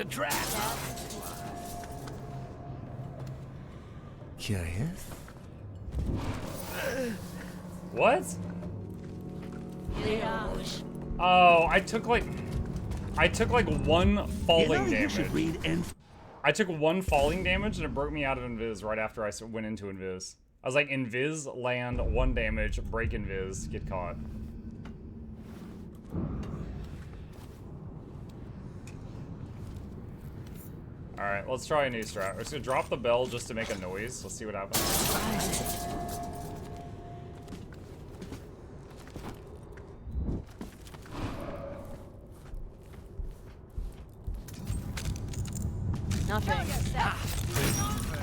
a trap. Curious? What? Oh, I took like one falling damage. I took one falling damage and it broke me out of invis right after I went into invis. I was like, invis, land, 1 damage, break invis, get caught. Alright, let's try a new strat. We're just gonna drop the bell just to make a noise. Let's see what happens. Nothing.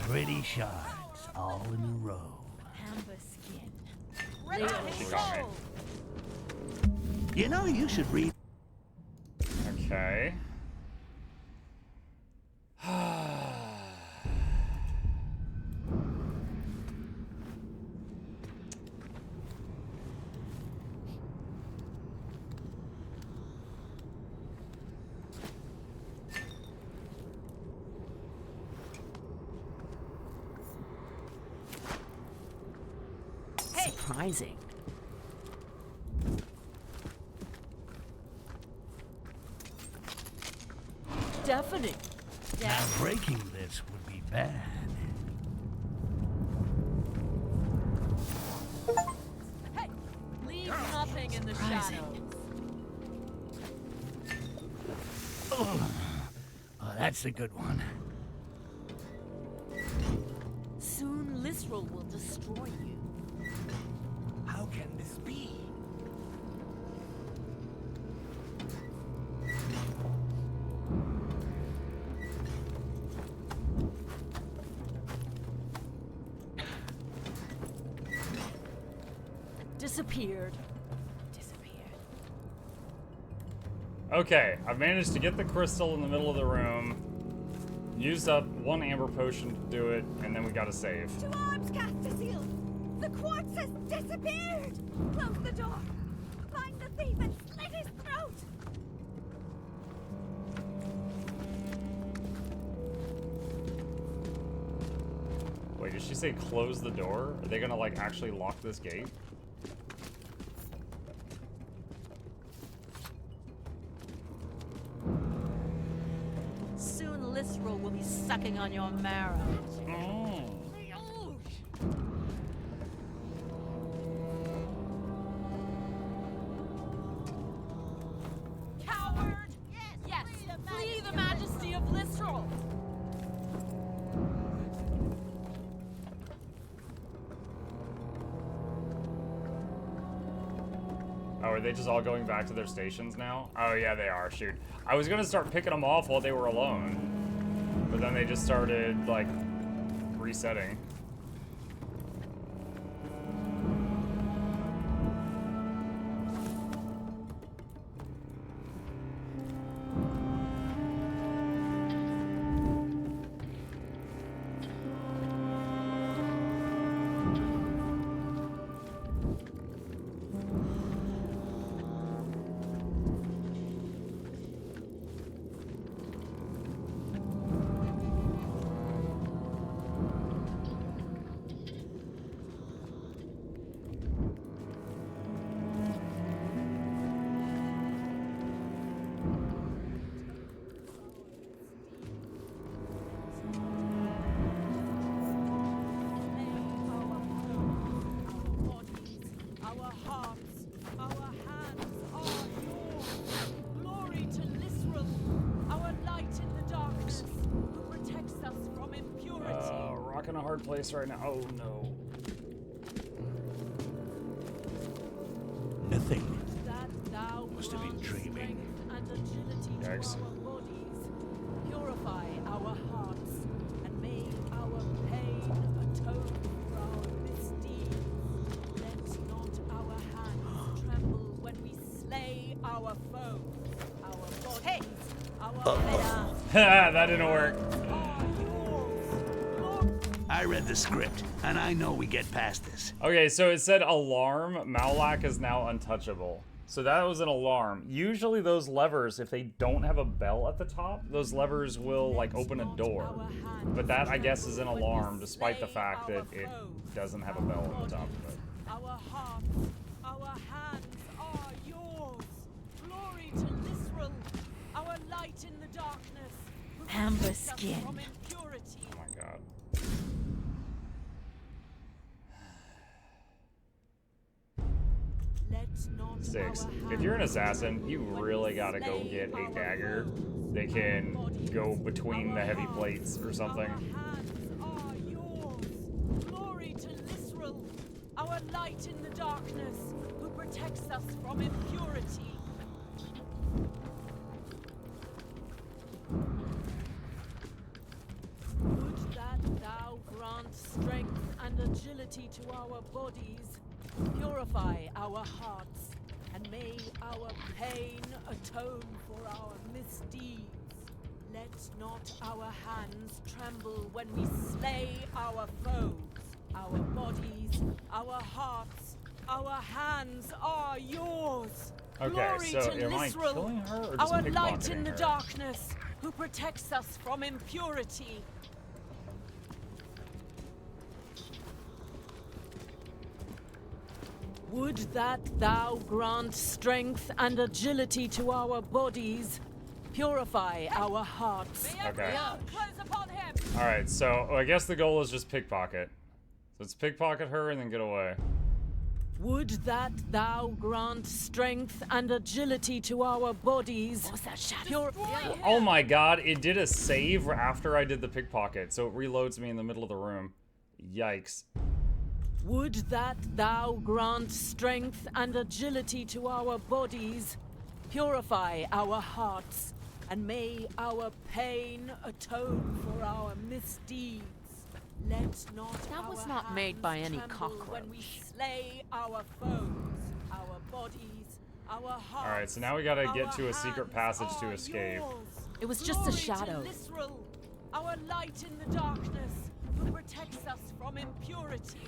Pretty shards, all in a row. Amber skin. She got me. You know, you should read. Okay. Surprising. Deafening. Now breaking this would be bad. Hey, leave nothing in the shadows. Oh, that's a good one. Soon Lisrel will destroy you. How can this be? Disappeared. Okay, I've managed to get the crystal in the middle of the room. Used up 1 amber potion to do it, and then we gotta save. To arms, Castasil! The quartz has disappeared! Close the door! Find the thief and slit his throat! Wait, did she say close the door? Are they gonna like actually lock this gate? Soon Lisrel will be sucking on your marrow. Coward! Yes, flee the majesty of Lisrel! Oh, are they just all going back to their stations now? Oh yeah, they are, shoot. I was gonna start picking them off while they were alone. But then they just started, like, resetting. In a hard place right now. Oh no. Nothing. Must have been dreaming. Yikes. Purify our hearts and may our pain atone for our misdeeds. Let not our hands tremble when we slay our foes. Our bodies, our That didn't work. I read the script, and I know we get past this. Okay, so it said alarm. Mukluk is now untouchable. So that was an alarm. Usually those levers, if they don't have a bell at the top, those levers will like open a door. But that, I guess, is an alarm, despite the fact that it doesn't have a bell at the top of it. Our hearts, our hands are yours. Glory to Lisrel, our light in the darkness. Amber skin. From impurity. Oh my god. Styx, if you're an assassin, you really gotta go get a dagger that can go between the heavy plates or something. Our yours. Glory to Lisrel, our light in the darkness, who protects us from impurity. Would that thou grant strength and agility to our bodies, purify our hearts, and may our pain atone for our misdeeds. Let not our hands tremble when we slay our foes. Our bodies, our hearts, our hands are yours. Okay, Glory so to am I Lisrel, killing her or just our light in pickpocketing the her? darkness, who protects us from impurity. Would that thou grant strength and agility to our bodies, purify our hearts. Okay. Close upon him. Alright, so I guess the goal is just pickpocket. So let's pickpocket her and then get away. Would that thou grant strength and agility to our bodies. What was that shadow? Oh my god, it did a save after I did the pickpocket, so it reloads me in the middle of the room. Yikes. Would that thou grant strength and agility to our bodies, purify our hearts, and may our pain atone for our misdeeds. Let not That was our not made hands by any tremble when we cockroach. slay our foes, our bodies, our hearts. Alright, so now we gotta get to a our secret hands passage to are escape. yours. It was just a Glory shadow. To Lisrel, our light in the darkness, who protects us from impurity.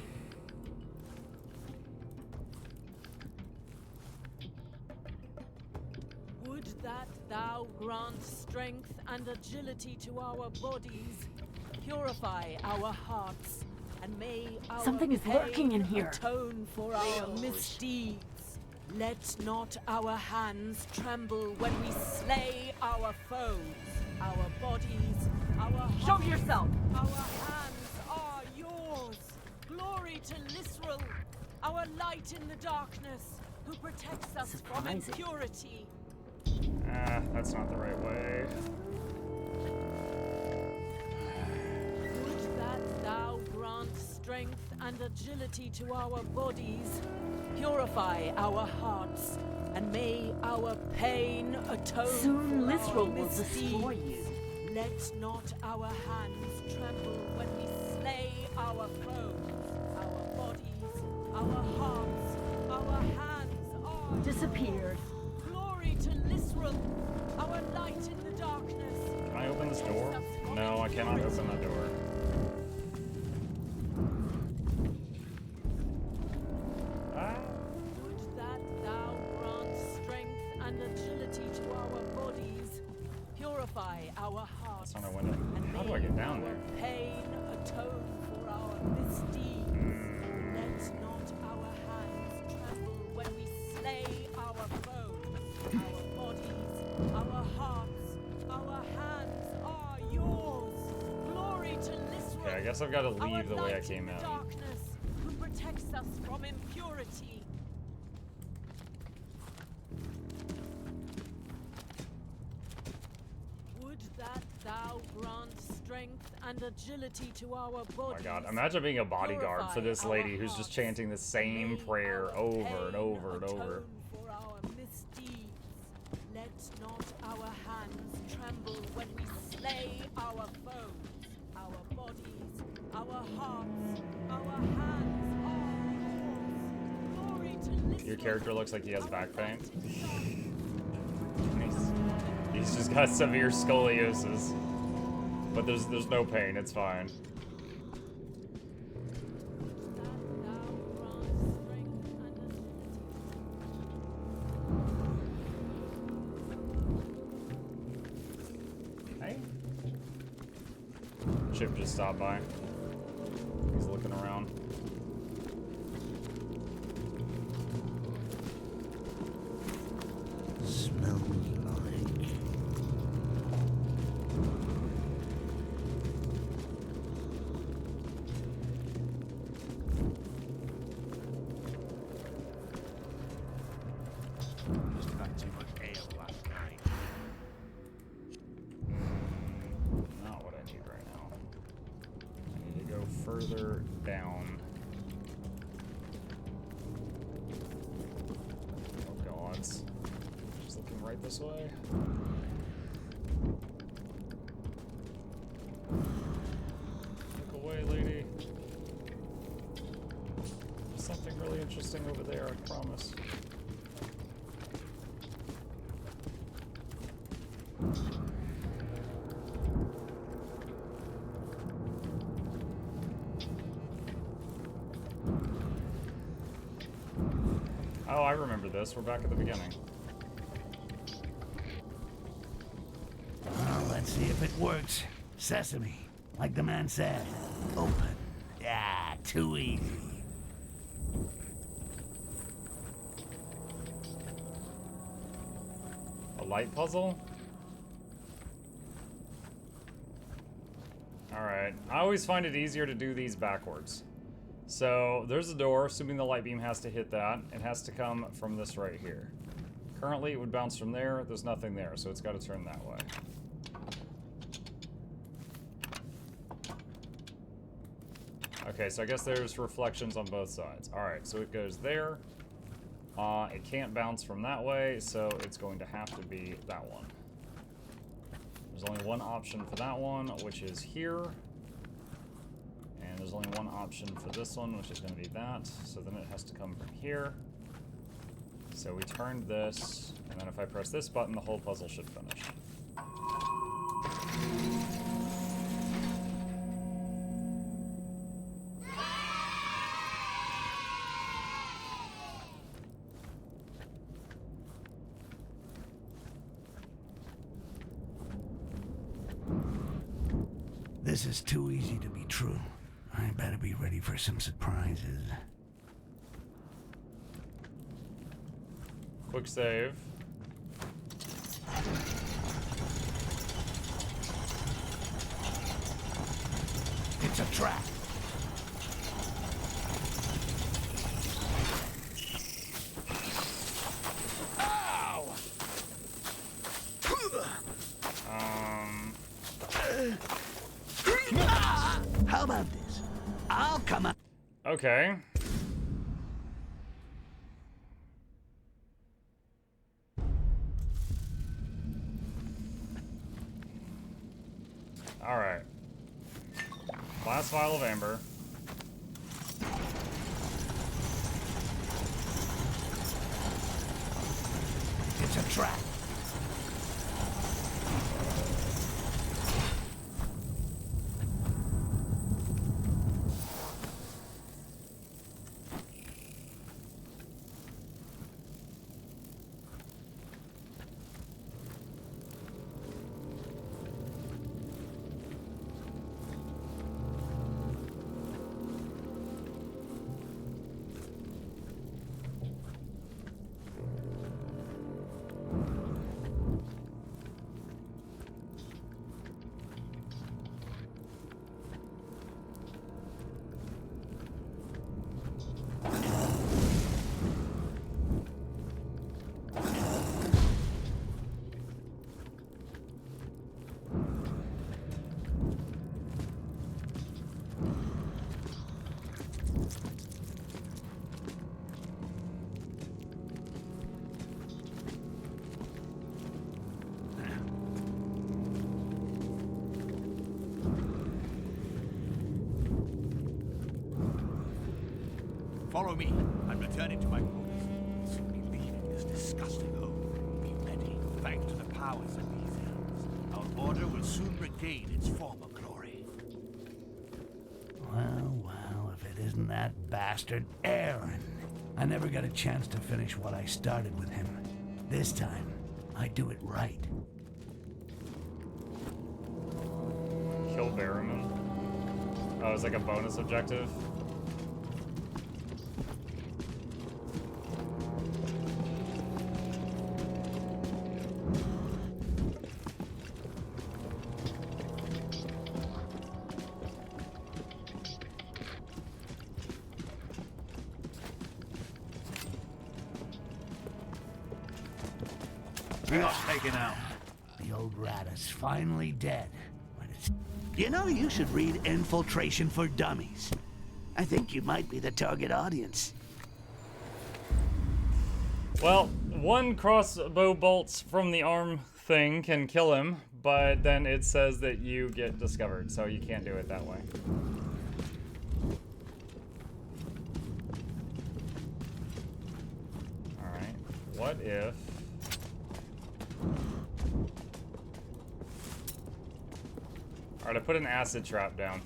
Would that thou grant strength and agility to our bodies, purify our hearts, and may our Something is pain lurking in here. atone for our misdeeds. Let not our hands tremble when we slay our foes, our bodies, our hearts. Show yourself! Our hands are yours. Glory to Lisrel, our light in the darkness, who protects us from Surprising. impurity. Ah, that's not the right way. Would that thou grant strength and agility to our bodies, purify our hearts, and may our pain atone Soon for our Lisrel will misdeeds. destroy you. Let not our hands tremble when we slay our foes, our bodies, our hearts, our hands are Disappeared. Glory to Lisrel, our light in the darkness. Can I open this door? No, I cannot open that door. Ah. Would that thou grant strength and agility to our bodies, purify our hearts, That's on a window. and How do may I get down our there? pain atone for our misdeeds. Let not our hands tremble when we slay our foes, our bodies, our hearts, our hands are yours. Glory to Lisrel. Okay, I guess I've got to Our leave the way I light came in in. the darkness, who protects us from impurity. Would that thou grant strength and agility to our bodies. Oh my god, imagine being a bodyguard for this lady who's just chanting the same prayer over and over and over. For our misdeeds. Let not our hands tremble when we slay our foes, our bodies, our hearts, our hands are yours. Glory to Lisrel. Your character looks like he has back pain. He's just got severe scoliosis. But there's no pain, it's fine. ship just stopped by. He's looking around. Smells like... Just had too much ale last night. Not what I need right now. I need to go further down. Oh gods. Just looking right this way. Look away, lady. There's something really interesting over there, I promise. Oh, I remember this. We're back at the beginning. Well, let's see if it works. Sesame, like the man said. Open. Yeah, too easy. A light puzzle? Alright. I always find it easier to do these backwards. So, there's a door, assuming the light beam has to hit that. It has to come from this right here. Currently, it would bounce from there. There's nothing there, so it's got to turn that way. Okay, so I guess there's reflections on both sides. Alright, so it goes there. It can't bounce from that way, so it's going to have to be that one. There's only one option for that one, which is here. And there's only one option for this one, which is going to be that. So then it has to come from here. So we turned this, and then if I press this button, the whole puzzle should finish. This is too easy to be true. I better be ready for some surprises. Quick save. It's a trap. Ow! How about this? I'll come up. Okay. Alright. Last vial of amber. It's a trap. Follow me. I'm returning to my quarters. I'll soon be leaving this disgusting hole. Be ready. Thanks to the powers of these elves, our order will soon regain its former glory. Well, if it isn't that bastard Aaron. I never got a chance to finish what I started with him. This time, I do it right. Kill Barrowman. Oh, it's like a bonus objective. We got taken out. The old rat is finally dead. But it's... You know, you should read Infiltration for Dummies. I think you might be the target audience. Well, one crossbow bolts from the arm thing can kill him, but then it says that you get discovered, so you can't do it that way. Alright, what if... Alright, I put an acid trap down.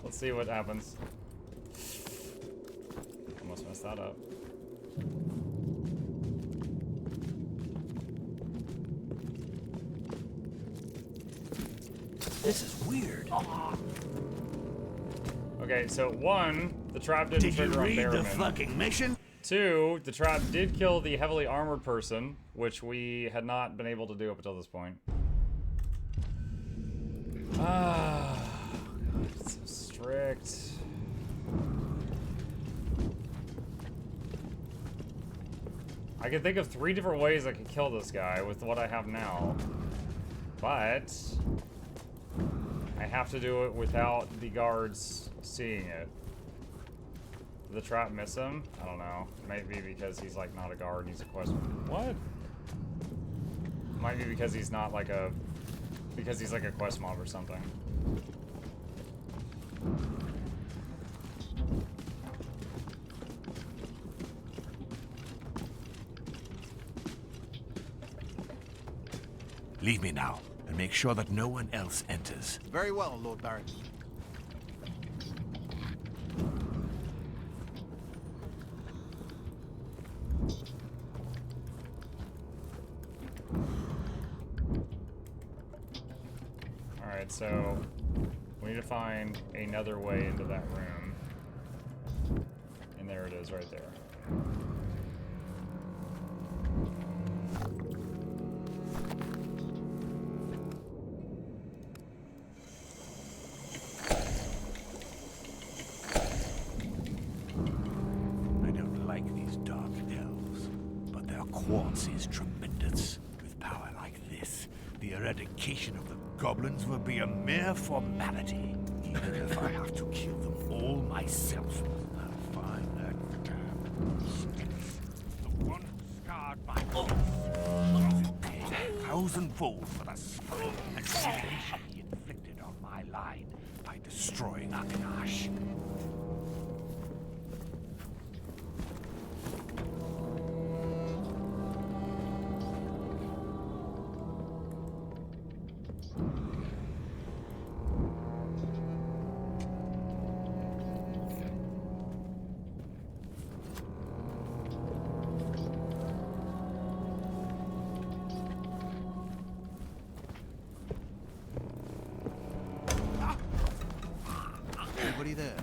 Let's see what happens. Almost messed that up. This is weird. Okay, so one, the trap didn't trigger on Did you read the Barrowman. fucking mission? Two, the trap did kill the heavily armored person, which we had not been able to do up until this point. Ah, God, it's so strict. I can think of 3 different ways I could kill this guy with what I have now, but I have to do it without the guards seeing it. Did the trap miss him? I don't know. Maybe because he's like not a guard and he's a quest. What? Might be because he's not like a... Because he's like a quest mob or something. Leave me now, and make sure that no one else enters. Very well, Lord Baron. Alright, so we need to find another way into that room. And there it is right there. I don't like these dark elves, but their quartz is tremendous. With power like this, the eradication of the goblins will be a mere formality. Even if I have to kill them all myself, I'll find that damn Styx, the one who scarred my oath. Pay 1,000-fold for the spite and humiliation he inflicted on my line by destroying Akanash. Anybody there?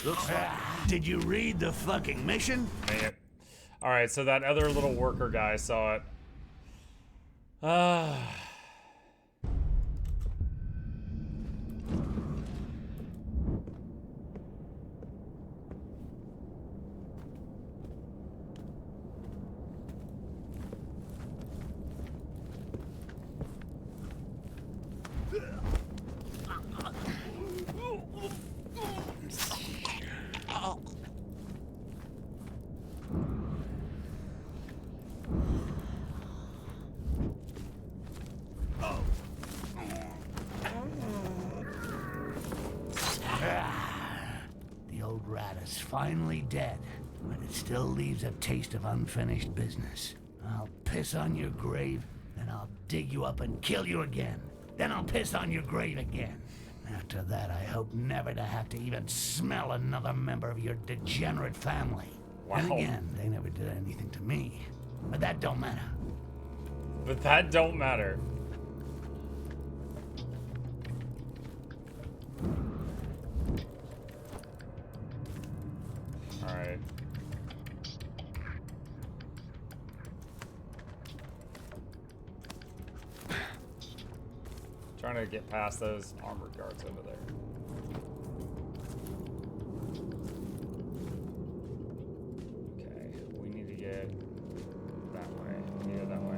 Looks like Did you read the fucking mission? Dang it. Alright, so that other little worker guy saw it. Ah. The old rat is finally dead, but it still leaves a taste of unfinished business. I'll piss on your grave, then I'll dig you up and kill you again. Then I'll piss on your grave again. After that, I hope never to have to even smell another member of your degenerate family. And Wow. again, they never did anything to me. But that don't matter. But that don't matter. trying to get past those armored guards over there. Okay, we need to get that way. We need to go that way.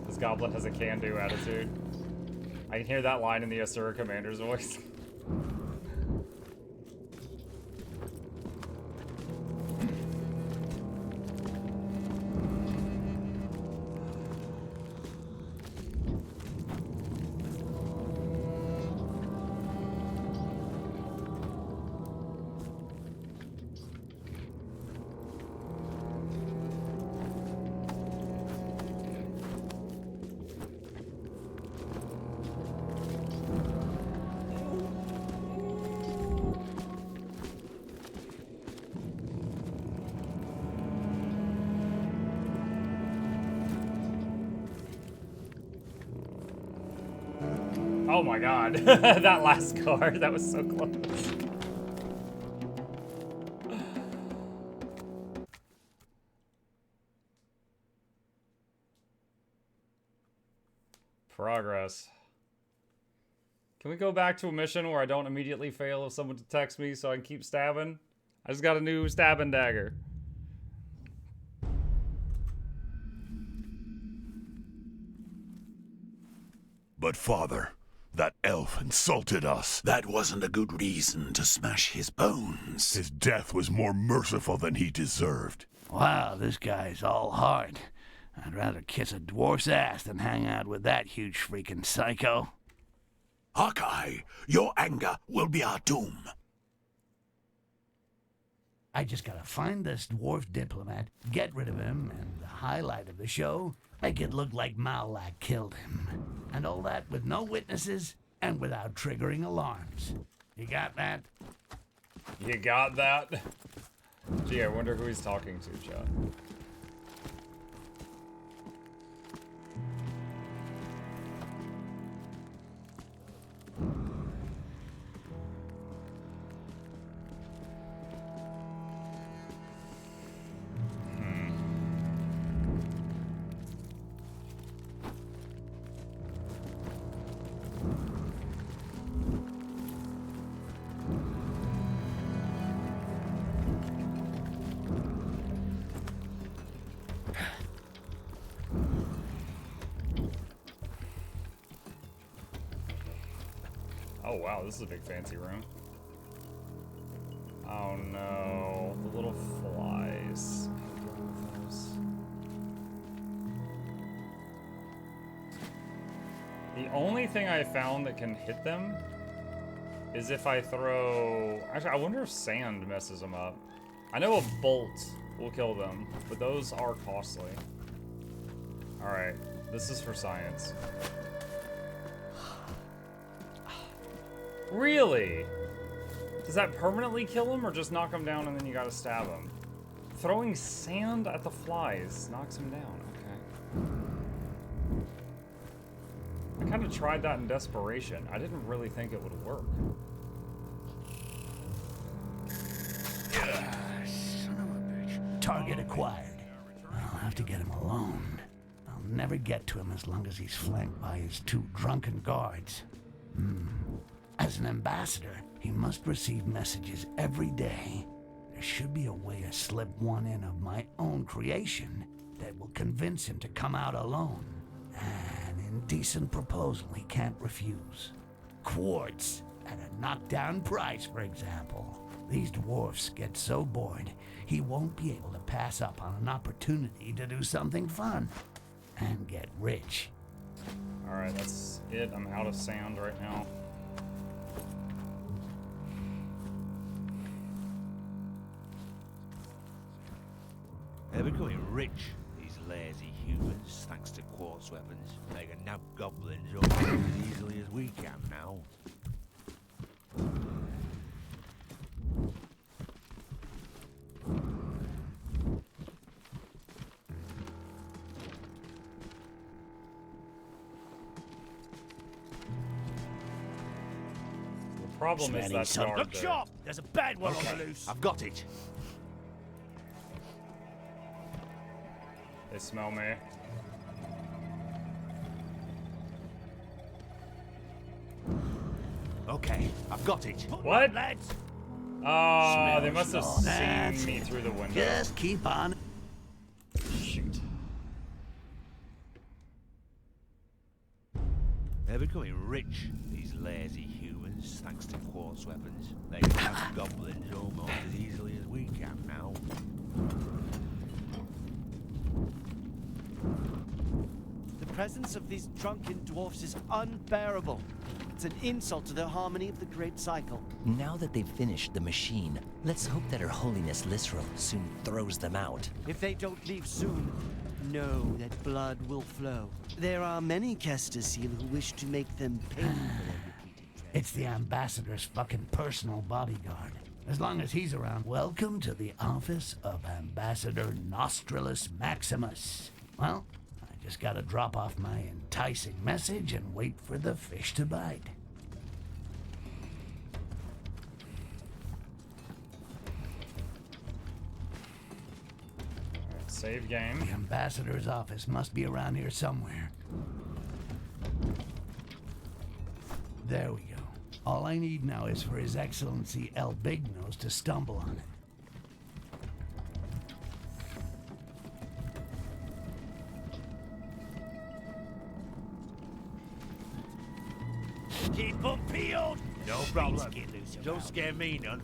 This goblin has a can-do attitude. I can hear that line in the Asura commander's voice. Oh my god, that last card, that was so close. Progress. Can we go back to a mission where I don't immediately fail if someone detects me so I can keep stabbing? I just got a new stabbing dagger. But father, that elf insulted us. That wasn't a good reason to smash his bones. His death was more merciful than he deserved. Wow, this guy's all heart. I'd rather kiss a dwarf's ass than hang out with that huge freaking psycho. Hawkeye, your anger will be our doom. I just gotta find this dwarf diplomat, get rid of him, and the highlight of the show, make it look like Malak killed him. And all that with no witnesses and without triggering alarms. You got that? You got that? Gee, I wonder who he's talking to, Chad. Oh wow, this is a big fancy room. Oh no, the little flies. The only thing I found that can hit them is if I throw... Actually, I wonder if sand messes them up. I know a bolt will kill them, but those are costly. Alright, this is for science. Really? Does that permanently kill them or just knock them down and then you gotta stab them? Throwing sand at the flies knocks them down, okay. I kind of tried that in desperation. I didn't really think it would work. Son of a bitch. Target acquired. I'll have to get him alone. I'll never get to him as long as he's flanked by his two drunken guards. As an ambassador, he must receive messages every day. There should be a way to slip one in of my own creation that will convince him to come out alone. An indecent proposal he can't refuse. Quartz at a knockdown price, for example. These dwarfs get so bored, he won't be able to pass up on an opportunity to do something fun and get rich. Alright, that's it. I'm out of sand right now. They're becoming rich, these lazy humans, thanks to quartz weapons. They can nab goblins up as easily as we can now. The problem is that guard Look there. sharp! There's a bad one on the loose. I've got it. They smell me. Okay, I've got it. What? Lads, Oh, they must have Smells seen that's me it. through the window. just keep on. Shoot. They're becoming rich, these lazy humans, thanks to quartz weapons. They can hunt goblins almost as easily as we can now. The presence of these drunken dwarfs is unbearable. It's an insult to the harmony of the Great Cycle. Now that they've finished the machine, let's hope that Her Holiness Lisrel soon throws them out. If they don't leave soon, know that blood will flow. There are many Kestis who wish to make them pay for their repeated It's the ambassador's fucking personal bodyguard. As long as he's around, welcome to the office of Ambassador Nostralis Maximus. Well, I just gotta drop off my enticing message and wait for the fish to bite. Save game. The ambassador's office must be around here somewhere. There we go. All I need now is for His Excellency El Big Nose to stumble on it. Keep them peeled! No problem. Don't scare me none.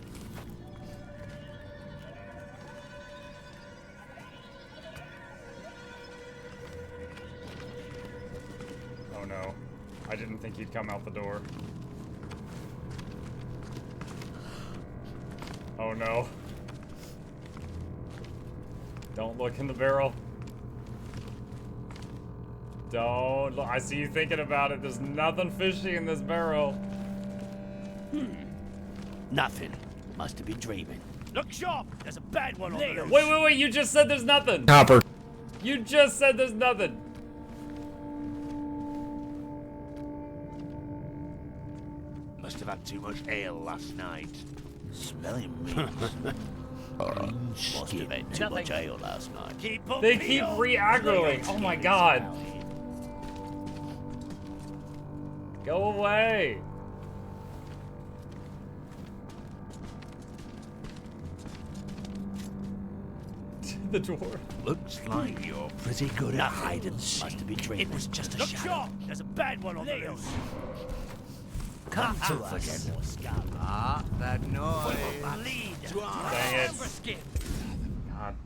Oh no. I didn't think he'd come out the door. Oh no. Don't look in the barrel. Don't look. I see you thinking about it. There's nothing fishy in this barrel. Nothing. Must have been dreaming. Look sharp! There's a bad one on the loose. Wait. You just said there's nothing. Copper. You just said there's nothing. Must have had too much ale last night. Smelling me. Must have had too much ale last night. Keep them They keep peeled. re-aggroing. Oh my god. Go away. The dwarf. Looks like you're pretty good at hide and seek. Must have been dreaming. It was just a Look shadow. Sharp! There's a bad one on the loose. Come to us. Ah, that noise. Dang it. God.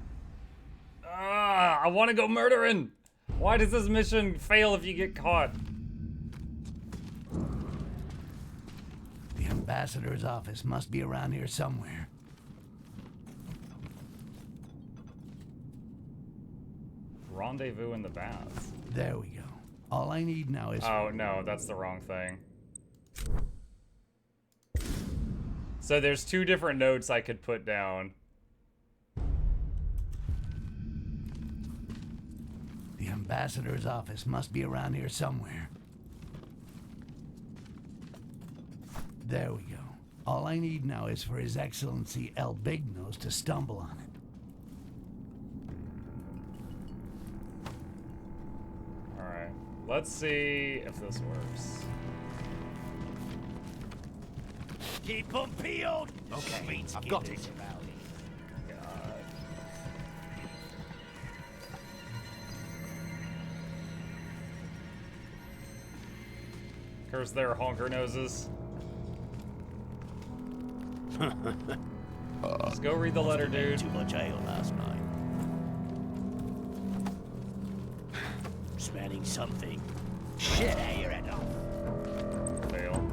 I want to go murdering. Why does this mission fail if you get caught? The ambassador's office must be around here somewhere. Rendezvous in the baths. There we go. All I need now is... Oh, no, that's the wrong thing. So there's two different notes I could put down. The ambassador's office must be around here somewhere. There we go. All I need now is for His Excellency El Big Nose to stumble on it. Alright, let's see if this works. Keep them peeled. Okay, I've got it. God. Curse their honker noses. Just go read the letter, dude. Too much ale last night. Smelling something. Shit, you're at off. Fail.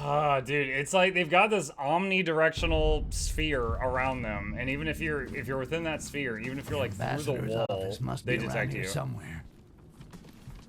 Ah, dude, it's like they've got this omnidirectional sphere around them, and even if you're within that sphere, even if you're like through the wall, Must they be around detect here you. somewhere.